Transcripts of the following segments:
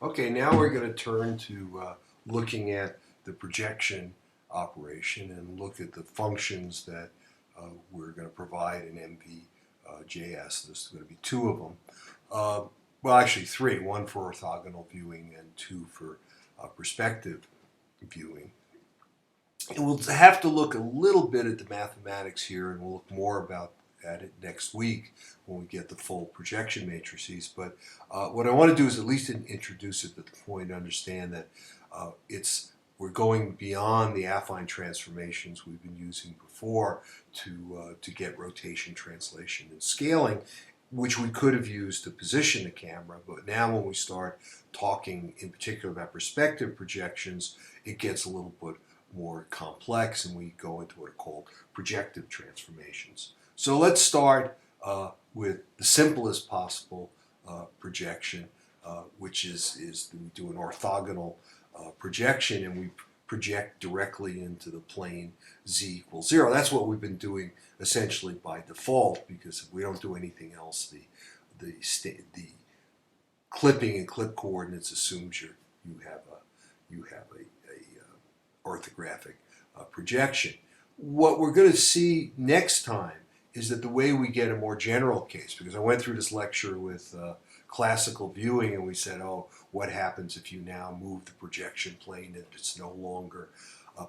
Okay, now we're going to turn to looking at the projection operation and look at the functions that we're going to provide in MVJS. There's going to be two of them. Well, actually three, one for orthogonal viewing and two for perspective viewing. And we'll have to look a little bit at the mathematics here, and we'll look more at it next week when we get the full projection matrices. But what I want to do is at least introduce it at the point to understand that we're going beyond the affine transformations we've been using before to get rotation, translation, and scaling, which we could have used to position the camera. But now when we start talking in particular about perspective projections, it gets a little bit more complex, and we go into what are called projective transformations. So let's start with the simplest possible projection, which is we do an orthogonal projection, and we project directly into the plane z equals 0. That's what we've been doing essentially by default, because if we don't do anything else, the clipping and clip coordinates assumes you have a orthographic projection. What we're going to see next time is that the way we get a more general case, because I went through this lecture with classical viewing, and we said, oh, what happens if you now move the projection plane and it's no longer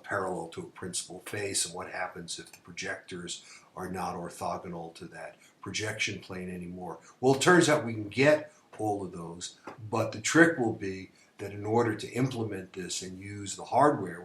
parallel to a principal face, and what happens if the projectors are not orthogonal to that projection plane anymore? Well, it turns out we can get all of those, but the trick will be that in order to implement this and use the hardware,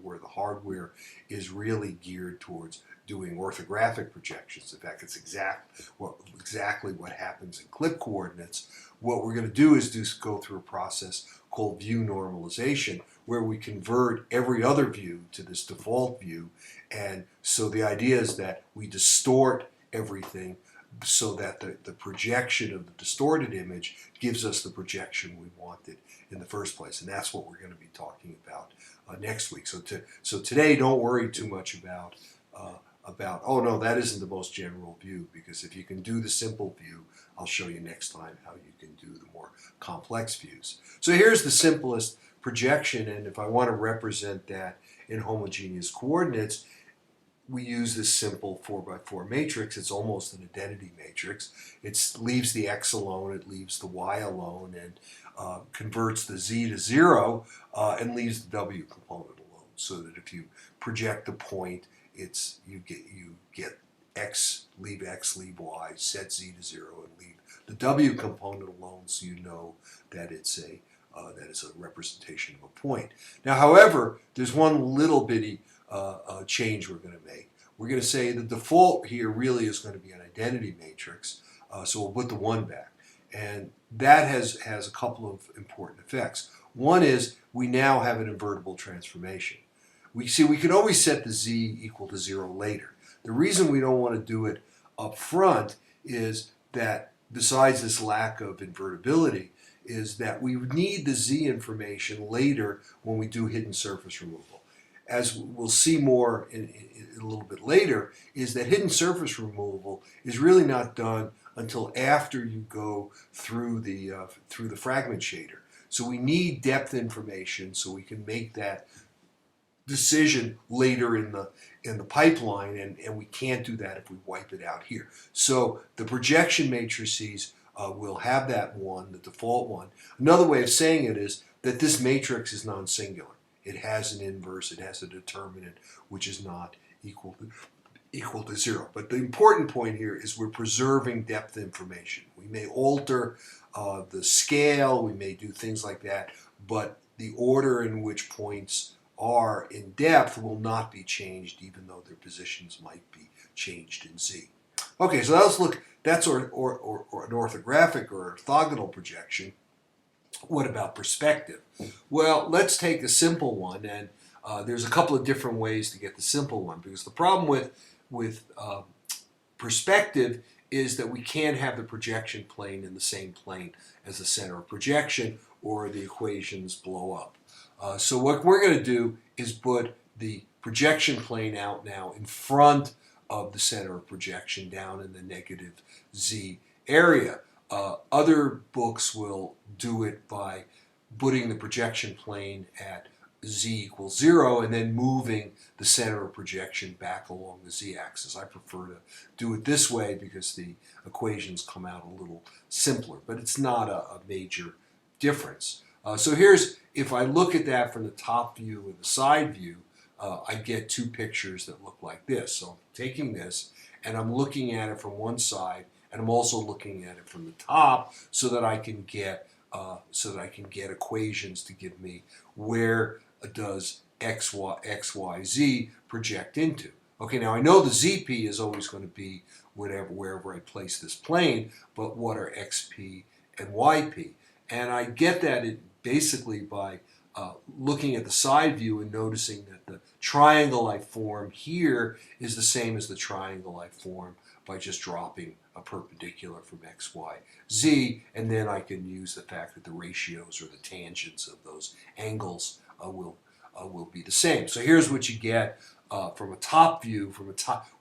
where the hardware is really geared towards doing orthographic projections. In fact, it's exactly what happens in clip coordinates. What we're going to do is go through a process called view normalization, where we convert every other view to this default view. And so the idea is that we distort everything so that the projection of the distorted image gives us the projection we wanted in the first place. And that's what we're going to be talking about next week. So today, don't worry too much about, oh no, that isn't the most general view, because if you can do the simple view, I'll show you next time how you can do the more complex views. So here's the simplest projection, and if I want to represent that in homogeneous coordinates, we use this simple 4x4 matrix. It's almost an identity matrix. It leaves the x alone, it leaves the y alone, and converts the z to 0 and leaves the w component alone. So that if you project a point, you get x, leave y, set z to 0, and leave the w component alone, so you know that it's a representation of a point. Now, however, there's one little bitty change we're going to make. We're going to say the default here really is going to be an identity matrix, so we'll put the 1 back. And that has a couple of important effects. One is we now have an invertible transformation. We can always set the z equal to 0 later. The reason we don't want to do it up front is that, besides this lack of invertibility, is that we need the z information later when we do hidden surface removal. As we'll see more in a little bit later, is that hidden surface removal is really not done until after you go through the fragment shader. So we need depth information so we can make that decision later in the pipeline, and we can't do that if we wipe it out here. So the projection matrices will have that one, the default one. Another way of saying it is that this matrix is non-singular. It has an inverse, it has a determinant which is not equal to 0. But the important point here is we're preserving depth information. We may alter the scale, we may do things like that, but the order in which points are in depth will not be changed, even though their positions might be changed in z. Okay, so let's look. That's an orthographic or orthogonal projection. What about perspective? Well, let's take a simple one, and there's a couple of different ways to get the simple one, because the problem with perspective is that we can't have the projection plane in the same plane as the center of projection, or the equations blow up. So what we're going to do is put the projection plane out now in front of the center of projection, down in the negative z area. Other books will do it by putting the projection plane at z equals 0 and then moving the center of projection back along the z-axis. I prefer to do it this way because the equations come out a little simpler, but it's not a major difference. So here's, if I look at that from the top view and the side view, I get two pictures that look like this. So I'm taking this and I'm looking at it from one side, and I'm also looking at it from the top so that I can get equations to give me where does x, y, z project into. Okay, now I know the zp is always going to be wherever I place this plane, but what are xp and yp? And I get that basically by looking at the side view and noticing that the triangle I form here is the same as the triangle I form by just dropping a perpendicular from x, y, z, and then I can use the fact that the ratios or the tangents of those angles will be the same. So here's what you get from a top view.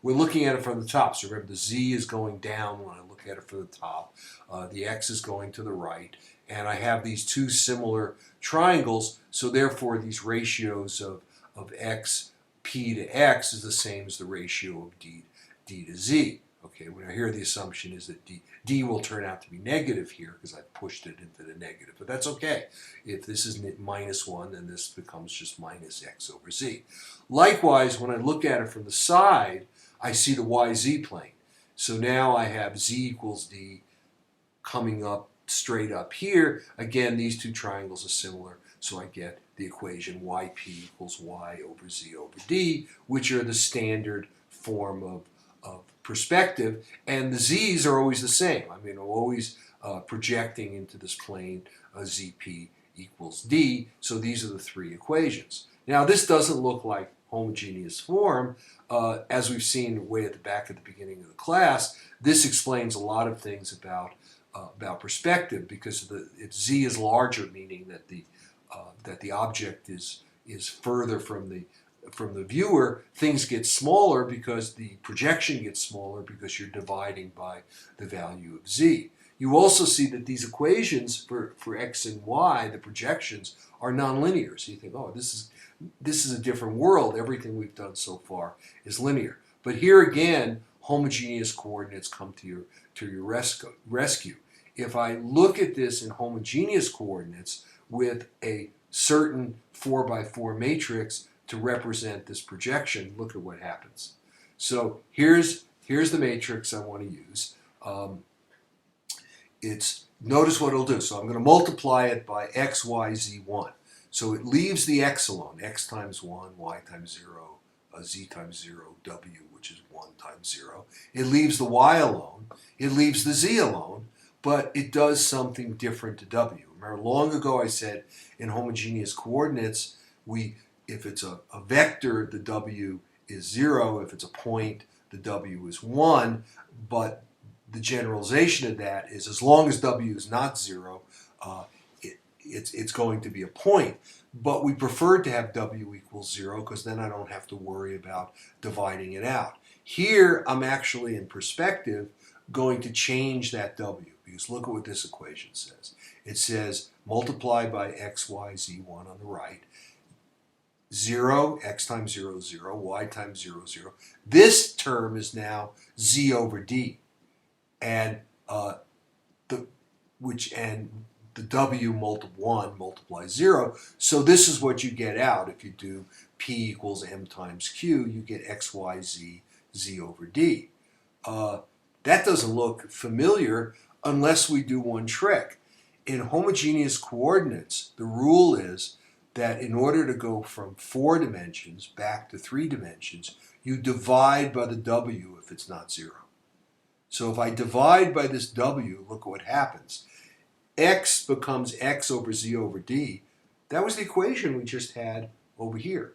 We're looking at it from the top. So remember, the z is going down when I look at it from the top. The x is going to the right. And I have these two similar triangles, so therefore these ratios of x, p to x is the same as the ratio of d to z. Okay, well, here the assumption is that d will turn out to be negative here because I've pushed it into the negative, but that's okay. If this is minus 1, then this becomes just minus x over z. Likewise, when I look at it from the side, I see the yz plane. So now I have z equals d coming up straight up here. Again, these two triangles are similar, so I get the equation yp equals y over z over d, which are the standard form of perspective, and the z's are always the same. I mean, I'm always projecting into this plane zp equals d, so these are the three equations. Now, this doesn't look like homogeneous form. As we've seen way at the back at the beginning of the class, this explains a lot of things about perspective, because if z is larger, meaning that the object is further from the viewer, things get smaller because the projection gets smaller because you're dividing by the value of z. You also see that these equations for x and y, the projections, are nonlinear. So you think, oh, this is a different world. Everything we've done so far is linear. But here again, homogeneous coordinates come to your rescue. If I look at this in homogeneous coordinates with a certain 4x4 matrix to represent this projection, look at what happens. So here's the matrix I want to use. Notice what it'll do. So I'm going to multiply it by x, y, z, 1. So it leaves the x alone, x times 1, y times 0, z times 0, w, which is 1 times 0. It leaves the y alone. It leaves the z alone, but it does something different to w. Remember, long ago I said in homogeneous coordinates, if it's a vector, the w is 0. If it's a point, the w is 1. But the generalization of that is as long as w is not 0, it's going to be a point. But we prefer to have w equals 0 because then I don't have to worry about dividing it out. Here, I'm actually in perspective going to change that w, because look at what this equation says. It says multiply by x, y, z, 1 on the right. 0, x times 0, 0, y times 0, 0. This term is now z over d. And the w 1 multiplies 0. So this is what you get out. If you do p equals m times q, you get x, y, z, z over d. That doesn't look familiar unless we do one trick. In homogeneous coordinates, the rule is that in order to go from 4 dimensions back to 3 dimensions, you divide by the w if it's not 0. So if I divide by this w, look what happens. X becomes x over z over d. That was the equation we just had over here.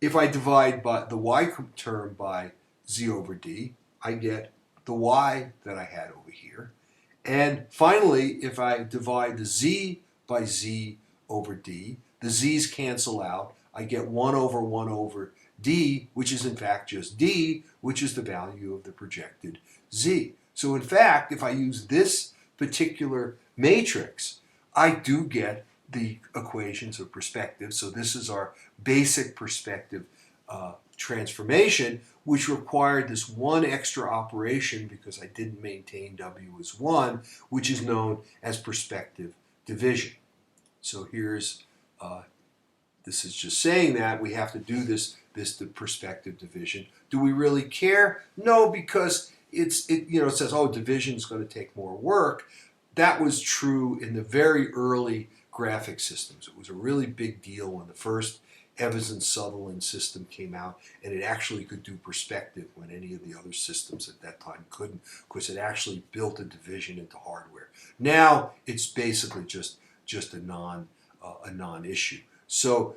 If I divide by the y term by z over d, I get the y that I had over here. And finally, if I divide the z by z over d, the z's cancel out. I get 1 over d, which is in fact just d, which is the value of the projected z. So in fact, if I use this particular matrix, I do get the equations of perspective. So this is our basic perspective transformation, which required this one extra operation because I didn't maintain W as 1, which is known as perspective division. So here's, this is just saying that we have to do this the perspective division. Do we really care? No, because it says, oh, division is going to take more work. That was true in the very early graphic systems. It was a really big deal when the first Evans and Sutherland system came out, and it actually could do perspective when any of the other systems at that time couldn't, because it actually built a division into hardware. Now it's basically just a non-issue. So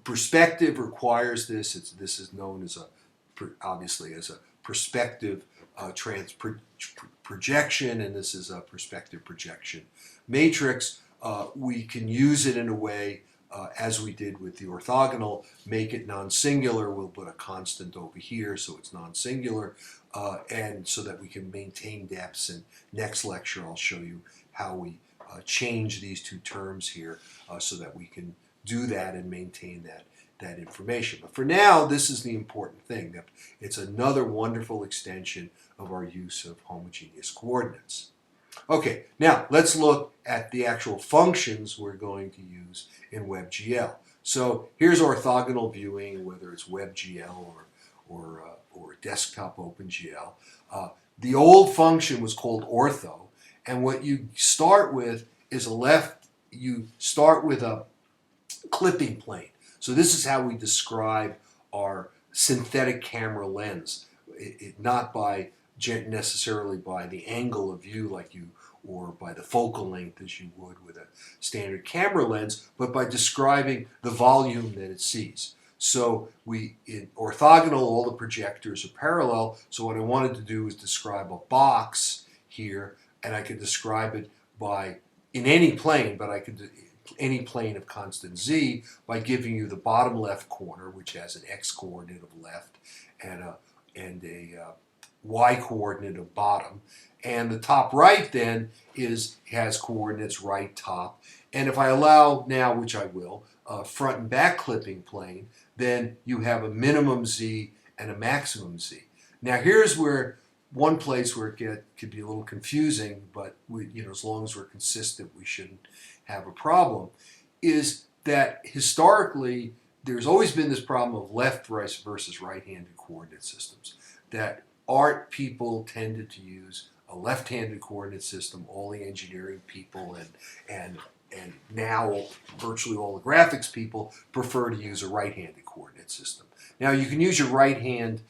perspective requires this. This is known as obviously as a perspective projection, and this is a perspective projection matrix. We can use it in a way as we did with the orthogonal, make it non-singular. We'll put a constant over here so it's non-singular, and so that we can maintain depths. And next lecture I'll show you how we change these two terms here so that we can do that and maintain that information. But for now, this is the important thing, that it's another wonderful extension of our use of homogeneous coordinates. Okay, now let's look at the actual functions we're going to use in WebGL. So here's orthogonal viewing, whether it's WebGL or desktop OpenGL. The old function was called ortho, and what you start with is you start with a clipping plane. So this is how we describe our synthetic camera lens, not necessarily by the angle of view or by the focal length as you would with a standard camera lens, but by describing the volume that it sees. So in orthogonal, all the projectors are parallel, so what I wanted to do is describe a box here, and I could describe it in any plane, but I could do any plane of constant z by giving you the bottom left corner, which has an x coordinate of left and a y coordinate of bottom, and the top right then has coordinates right, top, and if I allow now, which I will, front and back clipping plane, then you have a minimum z and a maximum z. Now here's where one place where it could be a little confusing, but as long as we're consistent, we shouldn't have a problem, is that historically there's always been this problem of left versus right-handed coordinate systems. That art people tended to use a left-handed coordinate system, all the engineering people and now virtually all the graphics people prefer to use a right-handed coordinate system. Now you can use your right hand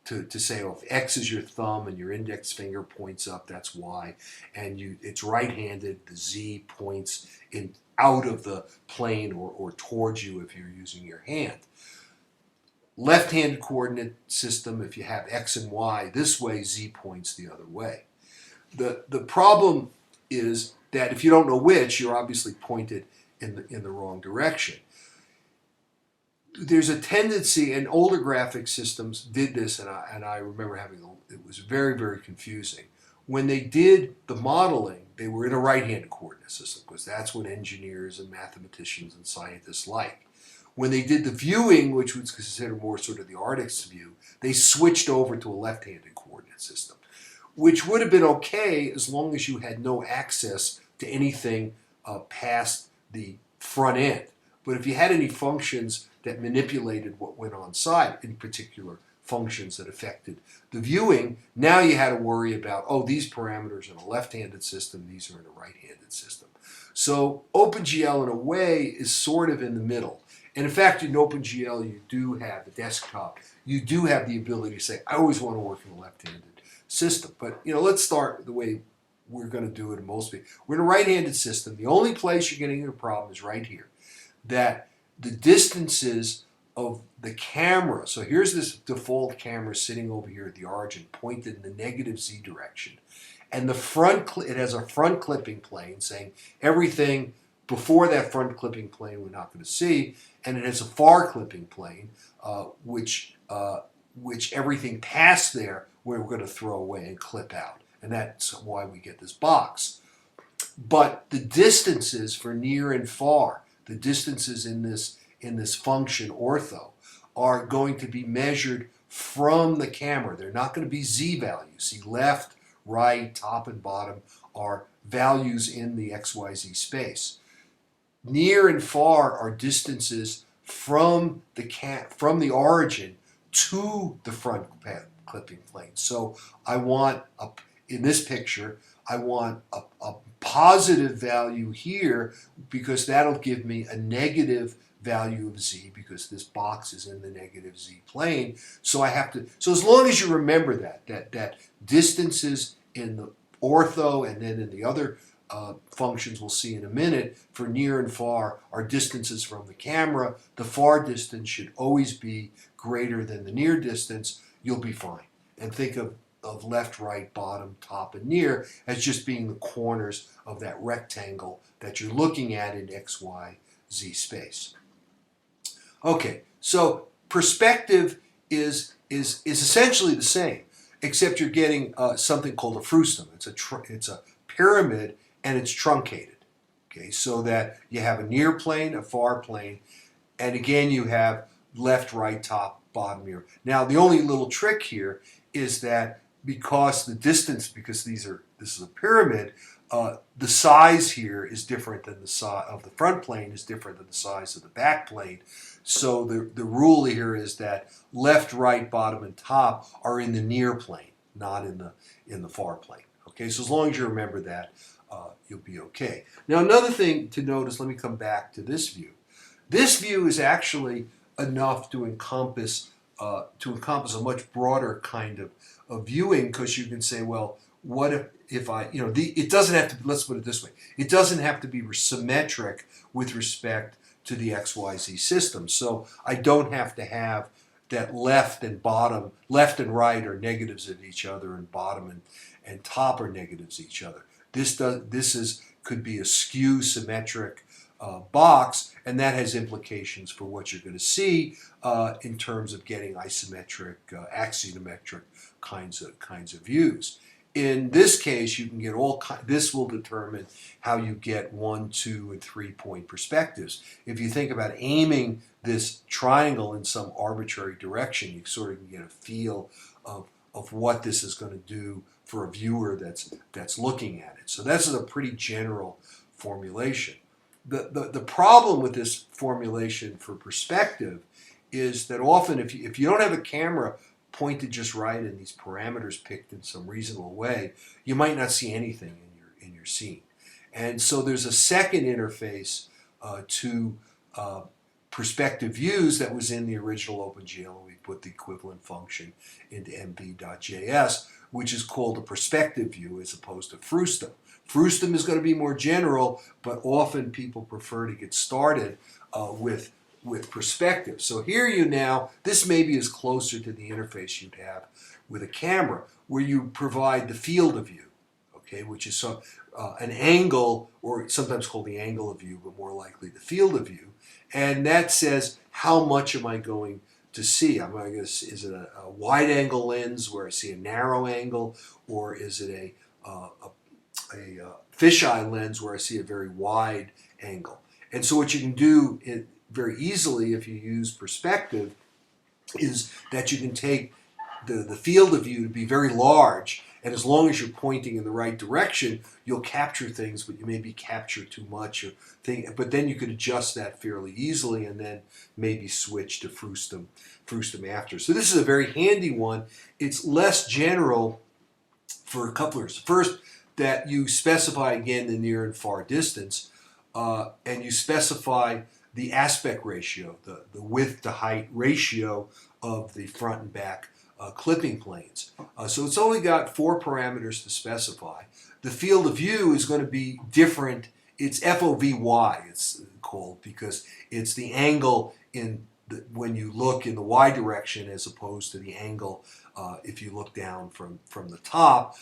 to say, oh, if X is your thumb and your index finger points up, that's Y, and it's right-handed, the Z points out of the plane or towards you if you're using your hand. Left-handed coordinate system, if you have X and Y this way, Z points the other way. The problem is that if you don't know which, you're obviously pointed in the wrong direction. There's a tendency, and older graphic systems did this, and I remember it was very, very confusing. When they did the modeling, they were in a right-handed coordinate system, because that's what engineers and mathematicians and scientists like. When they did the viewing, which was considered more sort of the artist's view, they switched over to a left-handed coordinate system, which would have been okay as long as you had no access to anything past the front end. But if you had any functions that manipulated what went on side, in particular functions that affected the viewing, now you had to worry about, oh, these parameters in a left-handed system, these are in a right-handed system. So OpenGL in a way is sort of in the middle. And in fact, in OpenGL you do have the desktop, you do have the ability to say, I always want to work in a left-handed system. But let's start the way we're going to do it in most people. We're in a right-handed system. The only place you're getting into a problem is right here. That the distances of the camera, so here's this default camera sitting over here at the origin, pointed in the negative z direction. And it has a front clipping plane saying everything before that front clipping plane we're not going to see, and it has a far clipping plane, which everything past there we're going to throw away and clip out. And that's why we get this box. But the distances for near and far, the distances in this function ortho, are going to be measured from the camera. They're not going to be z values. See, left, right, top, and bottom are values in the XYZ space. Near and far are distances from the origin to the front clipping plane. So I want, in this picture, I want a positive value here because that'll give me a negative value of z because this box is in the negative z plane. So I have to, so as long as you remember that distances in the ortho and then in the other functions we'll see in a minute for near and far are distances from the camera. The far distance should always be greater than the near distance. You'll be fine. And think of left, right, bottom, top, and near as just being the corners of that rectangle that you're looking at in X, Y, Z space. Okay, so perspective is essentially the same, except you're getting something called a frustum. It's a pyramid and it's truncated. Okay, so that you have a near plane, a far plane, and again you have left, right, top, bottom, near. Now the only little trick here is that because the distance, because this is a pyramid, the size here is different than the size of the front plane is different than the size of the back plane. So the rule here is that left, right, bottom, and top are in the near plane, not in the far plane. Okay, so as long as you remember that, you'll be okay. Now another thing to notice, let me come back to this view. This view is actually enough to encompass a much broader kind of viewing, because you can say, well, what if I, it doesn't have to, let's put it this way, it doesn't have to be symmetric with respect to the XYZ system. So I don't have to have that left and right are negatives of each other, and bottom and top are negatives of each other. This could be a skew symmetric box, and that has implications for what you're going to see in terms of getting isometric, axionometric kinds of views. In this case, you can get this will determine how you get 1, 2, and 3 point perspectives. If you think about aiming this triangle in some arbitrary direction, you sort of can get a feel of what this is going to do for a viewer that's looking at it. So this is a pretty general formulation. The problem with this formulation for perspective is that often if you don't have a camera pointed just right and these parameters picked in some reasonable way, you might not see anything in your scene. And so there's a second interface to perspective views that was in the original OpenGL. We put the equivalent function into mv.js, which is called a perspective view as opposed to frustum. Frustum is going to be more general, but often people prefer to get started with perspective. So here this maybe is closer to the interface you'd have with a camera, where you provide the field of view, okay, which is an angle, or sometimes called the angle of view, but more likely the field of view. And that says, how much am I going to see? Is it a wide angle lens where I see a narrow angle, or is it a fisheye lens where I see a very wide angle? And so what you can do very easily if you use perspective is that you can take the field of view to be very large, and as long as you're pointing in the right direction, you'll capture things, but you maybe capture too much but then you could adjust that fairly easily and then maybe switch to frustum after. So this is a very handy one. It's less general for couplers. First, that you specify again the near and far distance, and you specify the aspect ratio, the width to height ratio of the front and back clipping planes. So it's only got 4 parameters to specify. The field of view is going to be different. It's FOVY, it's called, because it's the angle when you look in the y direction as opposed to the angle if you look down from the top.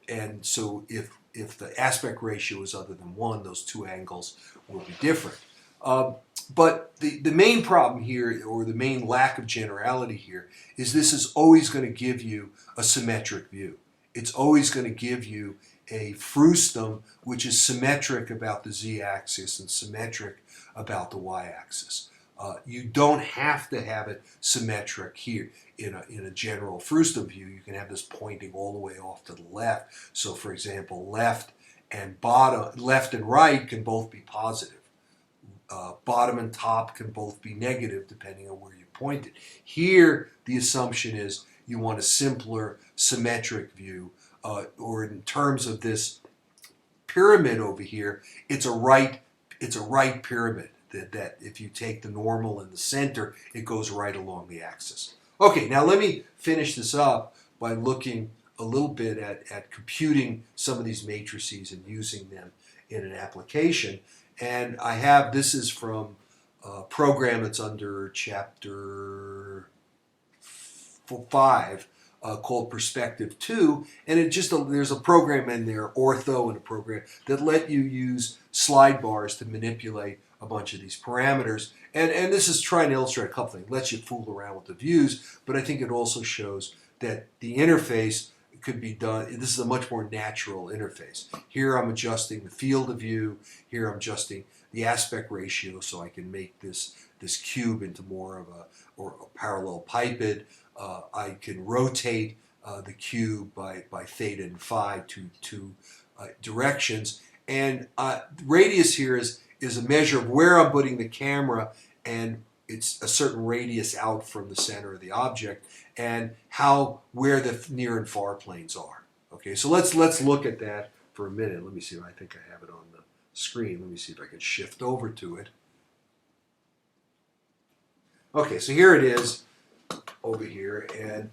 And so if the aspect ratio is other than 1, those 2 angles will be different. But the main problem here, or the main lack of generality here, is this is always going to give you a symmetric view. It's always going to give you a frustum which is symmetric about the z-axis and symmetric about the y-axis. You don't have to have it symmetric here in a general frustum view. You can have this pointing all the way off to the left. So for example, left and right can both be positive. Bottom and top can both be negative depending on where you point it. Here, the assumption is you want a simpler symmetric view, or in terms of this pyramid over here, it's a right pyramid. That if you take the normal in the center, it goes right along the axis. Okay, now let me finish this up by looking a little bit at computing some of these matrices and using them in an application. And this is from a program that's under chapter 5 called Perspective 2, and there's a program in there, Ortho, and a program that let you use slide bars to manipulate a bunch of these parameters. And this is trying to illustrate a couple things. It lets you fool around with the views, but I think it also shows that the interface could be done. This is a much more natural interface. Here I'm adjusting the field of view. Here I'm adjusting the aspect ratio so I can make this cube into more of a parallelepiped. I can rotate the cube by theta and phi to two directions. And radius here is a measure of where I'm putting the camera, and it's a certain radius out from the center of the object, and where the near and far planes are. Okay, so let's look at that for a minute. Let me see. I think I have it on the screen. Let me see if I can shift over to it. Okay, so here it is over here, and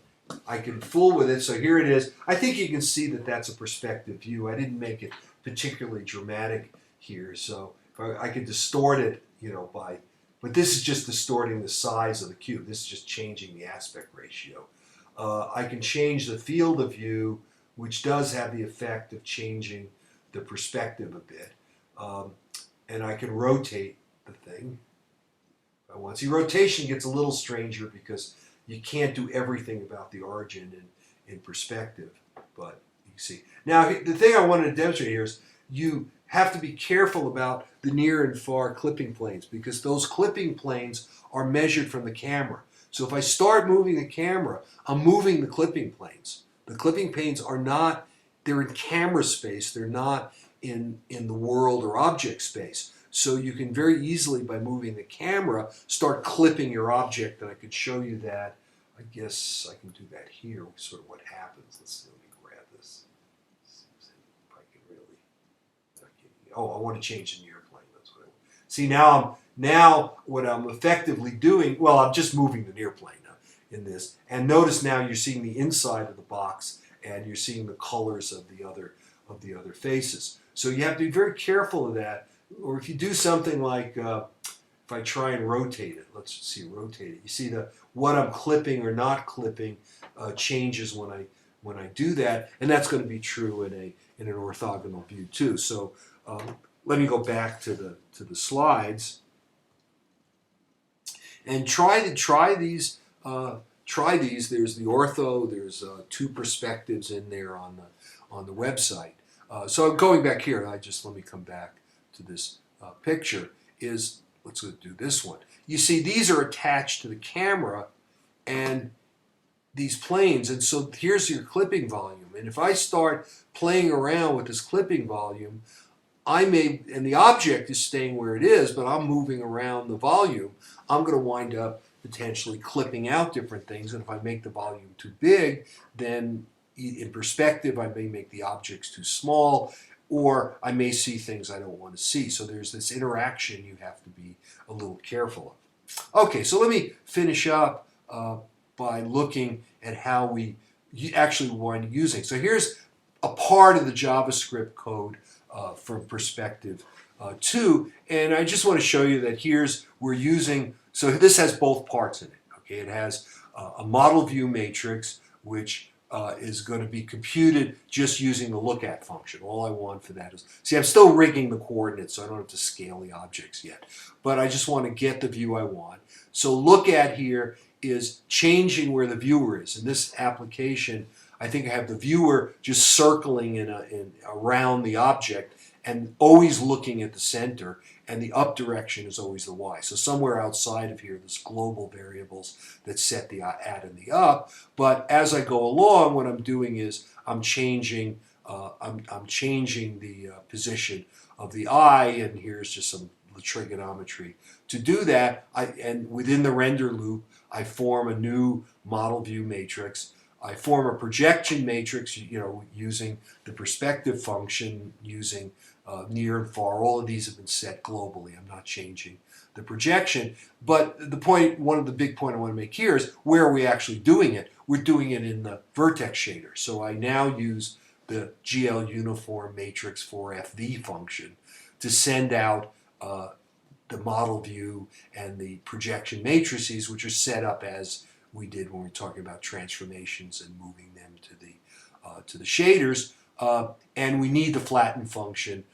I can fool with it. So here it is. I think you can see that that's a perspective view. I didn't make it particularly dramatic here, so I could distort it, but this is just distorting the size of the cube. This is just changing the aspect ratio. I can change the field of view, which does have the effect of changing the perspective a bit. And I can rotate the thing if I want. See, rotation gets a little stranger because you can't do everything about the origin in perspective, but you see. Now, the thing I wanted to demonstrate here is you have to be careful about the near and far clipping planes, because those clipping planes are measured from the camera. So if I start moving the camera, I'm moving the clipping planes. The clipping planes they're in camera space, they're not in the world or object space. So you can very easily, by moving the camera, start clipping your object, and I could show you that. I guess I can do that here, sort of what happens. Let's see, let me grab this. If I can really, I want to change the near plane. That's what I want. See, now what I'm effectively doing, well, I'm just moving the near plane in this. And notice now you're seeing the inside of the box, and you're seeing the colors of the other faces. So you have to be very careful of that. Or if you do something like, if I try and rotate it, let's see, rotate it. You see what I'm clipping or not clipping changes when I do that, and that's going to be true in an orthogonal view too. So let me go back to the slides and try these. Try these. There's the ortho. There's two perspectives in there on the website. So going back here, let me come back to this picture. Let's do this one. You see, these are attached to the camera, and these planes. And so here's your clipping volume. And if I start playing around with this clipping volume, and the object is staying where it is, but I'm moving around the volume, I'm going to wind up potentially clipping out different things. And if I make the volume too big, then in perspective, I may make the objects too small, or I may see things I don't want to see. So there's this interaction you have to be a little careful of. Okay, so let me finish up by looking at how we actually wind up using. So here's a part of the JavaScript code from Perspective 2, and I just want to show you that we're using, so this has both parts in it. Okay, it has a model view matrix, which is going to be computed just using the lookat function. All I want for that is, see, I'm still rigging the coordinates, so I don't have to scale the objects yet. But I just want to get the view I want. So lookat here is changing where the viewer is. In this application, I think I have the viewer just circling around the object and always looking at the center, and the up direction is always the y. So somewhere outside of here, there's global variables that set the at and the up. But as I go along, what I'm doing is I'm changing the position of the eye, and here's just some trigonometry. To do that, and within the render loop, I form a new model view matrix. I form a projection matrix, using the perspective function, using near and far. All of these have been set globally. I'm not changing the projection. But one of the big point I want to make here is where are we actually doing it? We're doing it in the vertex shader. So I now use the GL uniform matrix for FV function to send out the model view and the projection matrices, which are set up as we did when we were talking about transformations and moving them to the shaders. And we need the flatten function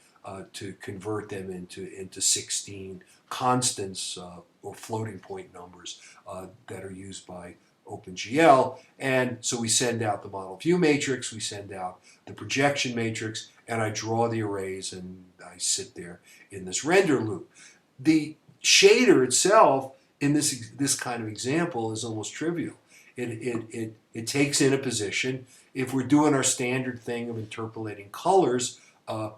to convert them into 16 constants or floating point numbers that are used by OpenGL. And so we send out the model view matrix, we send out the projection matrix, and I draw the arrays and I sit there in this render loop. The shader itself in this kind of example is almost trivial. It takes in a position. If we're doing our standard thing of interpolating colors,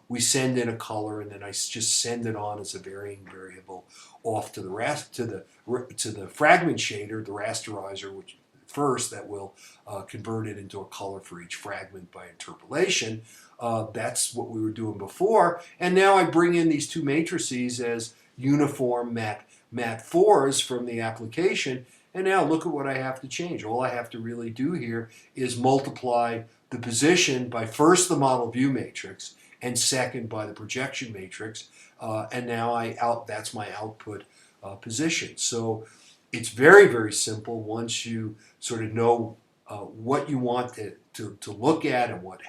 we send in a color and then I just send it on as a varying variable off to the fragment shader, the rasterizer, which first that will convert it into a color for each fragment by interpolation. That's what we were doing before, and now I bring in these two matrices as uniform mat4s from the application, and now look at what I have to change. All I have to really do here is multiply the position by first the model view matrix and second by the projection matrix, and now that's my output position. So it's very, very simple once you sort of know what you want to look at and what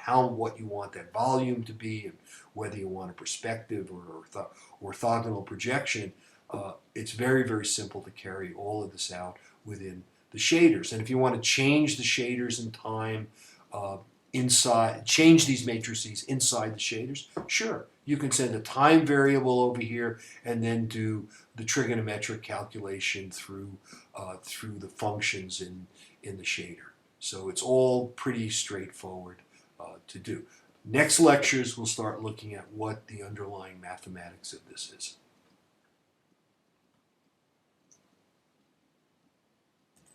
you want that volume to be, and whether you want a perspective or orthogonal projection. It's very, very simple to carry all of this out within the shaders. And if you want to change the shaders in time, change these matrices inside the shaders, sure. You can send a time variable over here and then do the trigonometric calculation through the functions in the shader. So it's all pretty straightforward to do. Next lectures, we'll start looking at what the underlying mathematics of this is.